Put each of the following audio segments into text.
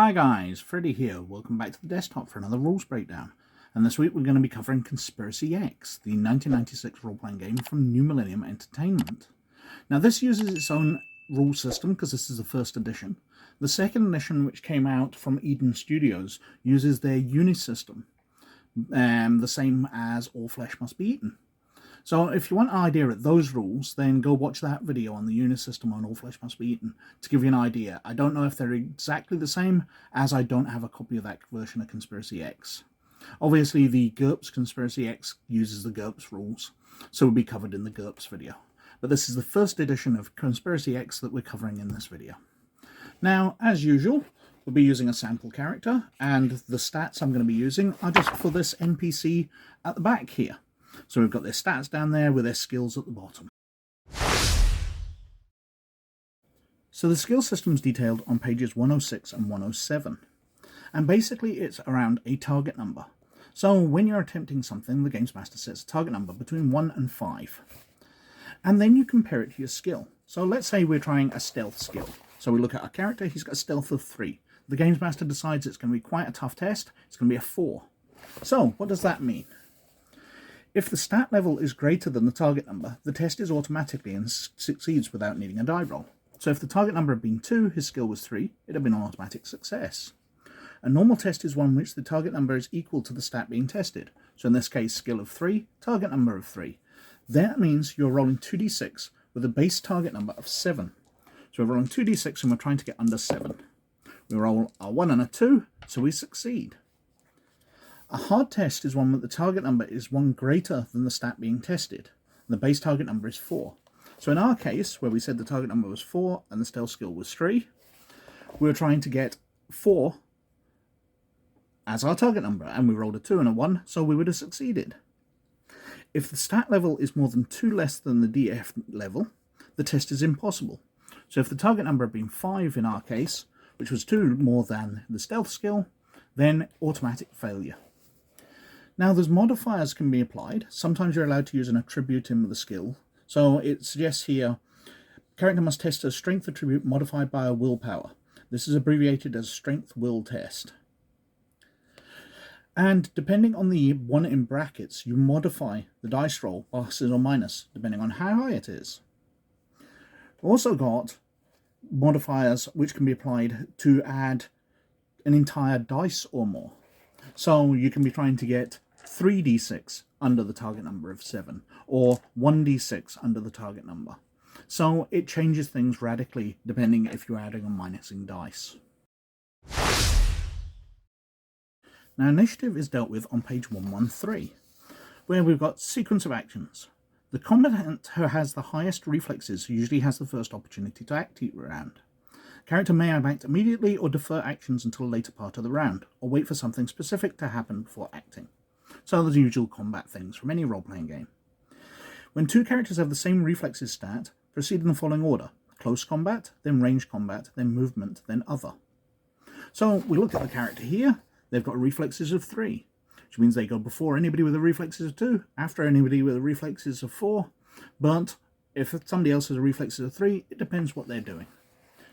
Hi guys, Freddy here. Welcome back to the desktop for another rules breakdown. And this week we're going to be covering Conspiracy X, the 1996 role-playing game from New Millennium Entertainment. Now this uses its own rule system because this is the first edition. The second edition, which came out from Eden Studios, uses their Uni system, the same as All Flesh Must Be Eaten. So if you want an idea at those rules, then go watch that video on the Uni system on All Flesh Must Be Eaten to give you an idea. I don't know if they're exactly the same, as I don't have a copy of that version of Conspiracy X. Obviously, the GURPS Conspiracy X uses the GURPS rules, so it will be covered in the GURPS video. But this is the first edition of Conspiracy X that we're covering in this video. Now, as usual, we'll be using a sample character, and the stats I'm going to be using are just for this NPC at the back here. So we've got their stats down there with their skills at the bottom. So the skill system's detailed on pages 106 and 107. And basically it's around a target number. So when you're attempting something, the Games Master sets a target number between 1 and 5. And then you compare it to your skill. So let's say we're trying a stealth skill. So we look at our character, he's got a stealth of 3. The Games Master decides it's going to be quite a tough test, it's going to be a 4. So what does that mean? If the stat level is greater than the target number, the test is automatically and succeeds without needing a die roll. So if the target number had been 2, his skill was 3, it would have been an automatic success. A normal test is one in which the target number is equal to the stat being tested. So in this case, skill of 3, target number of 3. That means you're rolling 2d6 with a base target number of 7. So we're rolling 2d6 and we're trying to get under 7. We roll a 1 and a 2, so we succeed. A hard test is one where the target number is 1 greater than the stat being tested. The base target number is 4. So in our case, where we said the target number was 4 and the stealth skill was 3, we were trying to get 4 as our target number, and we rolled a 2 and a 1, so we would have succeeded. If the stat level is more than 2 less than the DF level, the test is impossible. So if the target number had been 5 in our case, which was 2 more than the stealth skill, then automatic failure. Now there's modifiers can be applied. Sometimes you're allowed to use an attribute in with a skill. So it suggests here, character must test a strength attribute modified by a willpower. This is abbreviated as strength will test. And depending on the one in brackets, you modify the dice roll, pluses or minus, depending on how high it is. We've also got modifiers which can be applied to add an entire dice or more. So you can be trying to get 3d6 under the target number of 7, or 1d6 under the target number. So it changes things radically depending if you're adding or minusing dice. Now initiative is dealt with on page 113, where we've got sequence of actions. The combatant who has the highest reflexes usually has the first opportunity to act each round. Character may act immediately or defer actions until a later part of the round, or wait for something specific to happen before acting. So the usual combat things from any role-playing game. When 2 characters have the same reflexes stat, proceed in the following order: close combat, then range combat, then movement, then other. So we look at the character here, they've got reflexes of 3, which means they go before anybody with the reflexes of 2, after anybody with the reflexes of 4, but if somebody else has a reflexes of 3, it depends what they're doing.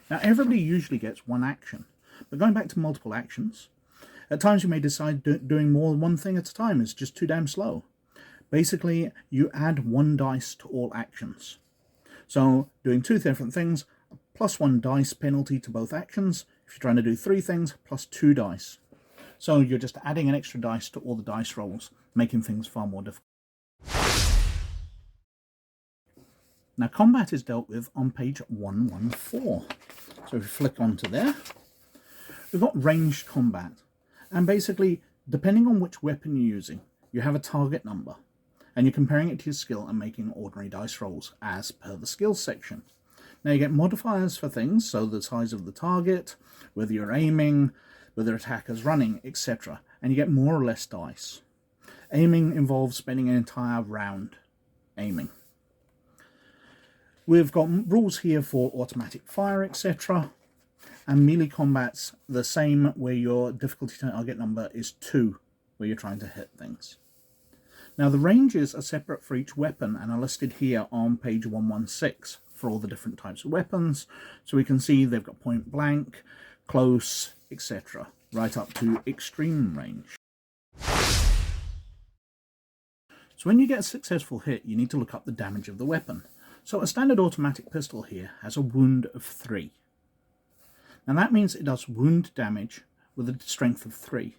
Now everybody usually gets 1 action, but going back to multiple actions, at times you may decide doing more than one thing at a time is just too damn slow. Basically, you add 1 dice to all actions. So doing 2 different things, plus 1 dice penalty to both actions. If you're trying to do 3 things, plus 2 dice. So you're just adding an extra dice to all the dice rolls, making things far more difficult. Now combat is dealt with on page 114. So if you flick onto there, we've got ranged combat. And basically, depending on which weapon you're using, you have a target number. And you're comparing it to your skill and making ordinary dice rolls as per the skills section. Now you get modifiers for things, so the size of the target, whether you're aiming, whether attacker's running, etc. And you get more or less dice. Aiming involves spending an entire round aiming. We've got rules here for automatic fire, etc. And melee combat's the same, where your difficulty target number is 2, where you're trying to hit things. Now the ranges are separate for each weapon and are listed here on page 116 for all the different types of weapons. So we can see they've got point blank, close, etc., right up to extreme range. So when you get a successful hit, you need to look up the damage of the weapon. So a standard automatic pistol here has a wound of 3. Now that means it does wound damage with a strength of 3.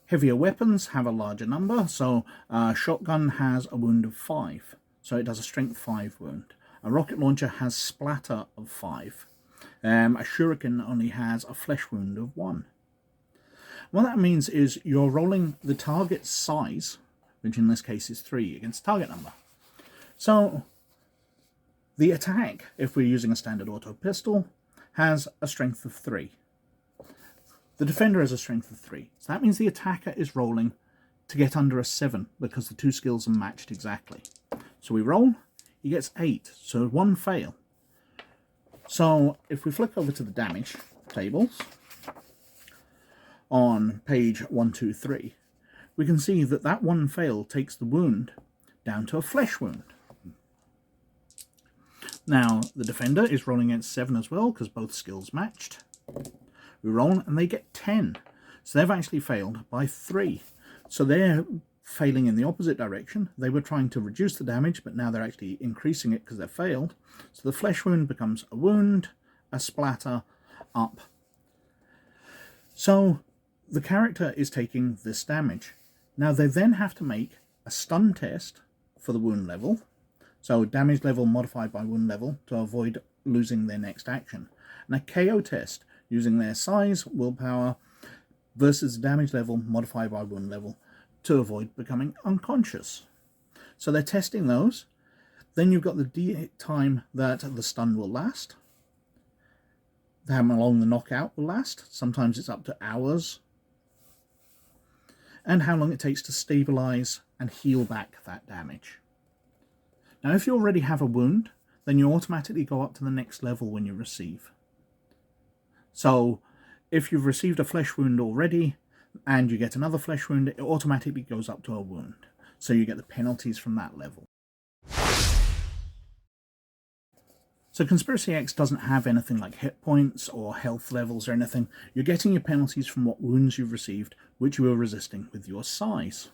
Heavier weapons have a larger number, so a shotgun has a wound of 5, so it does a strength 5 wound. A rocket launcher has splatter of 5. A shuriken only has a flesh wound of 1. What that means is you're rolling the target's size, which in this case is 3, against target number. So the attack, if we're using a standard auto pistol, has a strength of 3. The defender has a strength of 3. So that means the attacker is rolling to get under a 7 because the two skills are matched exactly. So we roll, he gets 8, so 1 fail. So if we flick over to the damage tables on page 123, we can see that that 1 fail takes the wound down to a flesh wound. Now the defender is rolling against 7 as well because both skills matched. We roll and they get 10. So they've actually failed by 3. So they're failing in the opposite direction. They were trying to reduce the damage, but now they're actually increasing it because they've failed. So the flesh wound becomes a wound, a splatter, up. So the character is taking this damage. Now they then have to make a stun test for the wound level. So damage level modified by wound level to avoid losing their next action. And a KO test using their size, willpower, versus damage level modified by wound level to avoid becoming unconscious. So they're testing those. Then you've got the time that the stun will last, how long the knockout will last. Sometimes it's up to hours. And how long it takes to stabilize and heal back that damage. Now if you already have a wound, then you automatically go up to the next level when you receive. So if you've received a flesh wound already and you get another flesh wound, it automatically goes up to a wound. So you get the penalties from that level. So Conspiracy X doesn't have anything like hit points or health levels or anything. You're getting your penalties from what wounds you've received, which you are resisting with your size.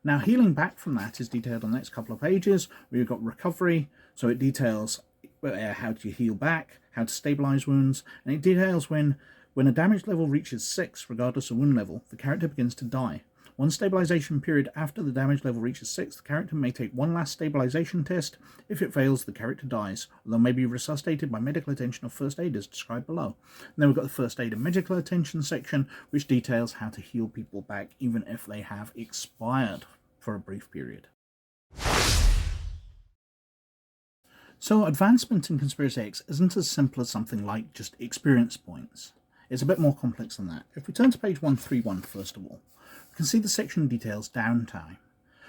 Now healing back from that is detailed on the next couple of pages, where you've got recovery, so it details how to heal back, how to stabilize wounds, and it details when a damage level reaches 6, regardless of wound level, the character begins to die. One stabilization period after the damage level reaches 6, the character may take one last stabilization test. If it fails, the character dies, although may be resuscitated by medical attention of first aid as described below. And then we've got the first aid and medical attention section, which details how to heal people back even if they have expired for a brief period. So advancement in Conspiracy X isn't as simple as something like just experience points. It's a bit more complex than that. If we turn to page 131 first of all, we can see the section details downtime.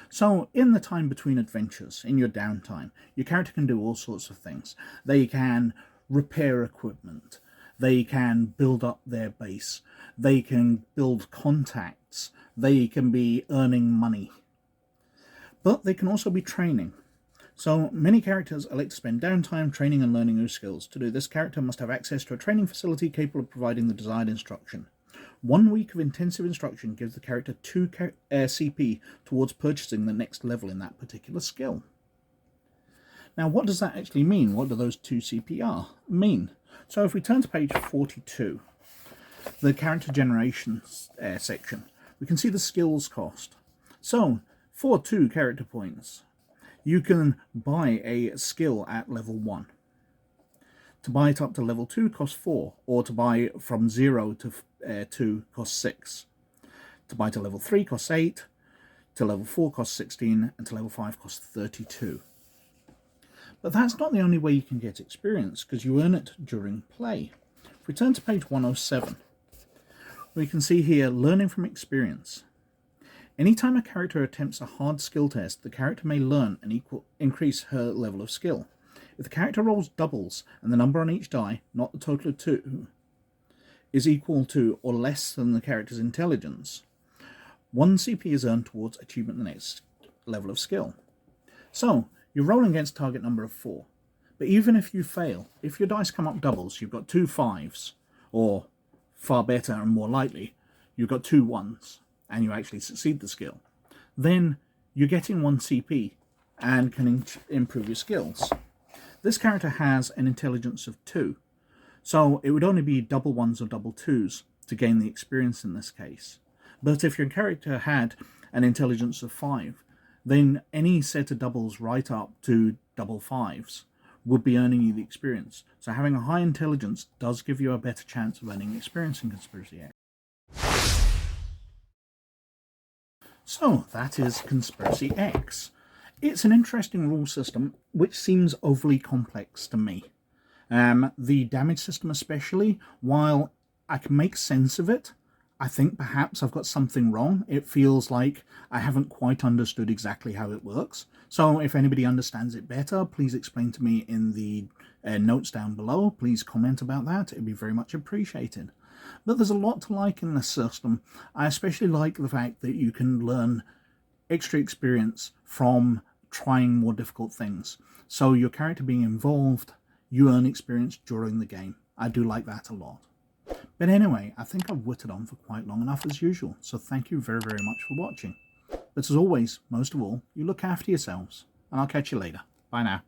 So in the time between adventures, in your downtime, your character can do all sorts of things. They can repair equipment, they can build up their base, they can build contacts, they can be earning money. But they can also be training. So many characters elect to spend downtime training and learning new skills. To do this, character must have access to a training facility capable of providing the desired instruction. 1 week of intensive instruction gives the character 2 CP towards purchasing the next level in that particular skill. Now what does that actually mean? What do those 2 CP mean? So if we turn to page 42, the character generation section, we can see the skills cost. So for 2 character points, you can buy a skill at level 1. To buy it up to level 2 costs 4, or to buy from 0 to 2 costs 6. To buy to level 3 costs 8, to level 4 costs 16, and to level 5 costs 32. But that's not the only way you can get experience, because you earn it during play. If we turn to page 107, we can see here learning from experience. Anytime a character attempts a hard skill test, the character may learn and increase her level of skill. If the character rolls doubles and the number on each die, not the total of 2, is equal to or less than the character's intelligence, 1 CP is earned towards achievement the next level of skill. So you're rolling against target number of 4, but even if you fail, if your dice come up doubles, you've got 2 5s, or far better and more likely, you've got 2 1s and you actually succeed the skill, then you're getting 1 CP and can improve your skills. This character has an intelligence of 2, so it would only be double 1s or double 2s to gain the experience in this case. But if your character had an intelligence of 5, then any set of doubles right up to double 5s would be earning you the experience. So having a high intelligence does give you a better chance of earning experience in Conspiracy X. So that is Conspiracy X. It's an interesting rule system which seems overly complex to me. The damage system especially, while I can make sense of it, I think perhaps I've got something wrong. It feels like I haven't quite understood exactly how it works. So if anybody understands it better, please explain to me in the notes down below. Please comment about that. It'd be very much appreciated. But there's a lot to like in this system. I especially like the fact that you can learn extra experience from trying more difficult things. So your character being involved, you earn experience during the game. I do like that a lot. But anyway, I think I've whittled on for quite long enough as usual, so thank you very, very much for watching. But as always, most of all, you look after yourselves, and I'll catch you later. Bye now.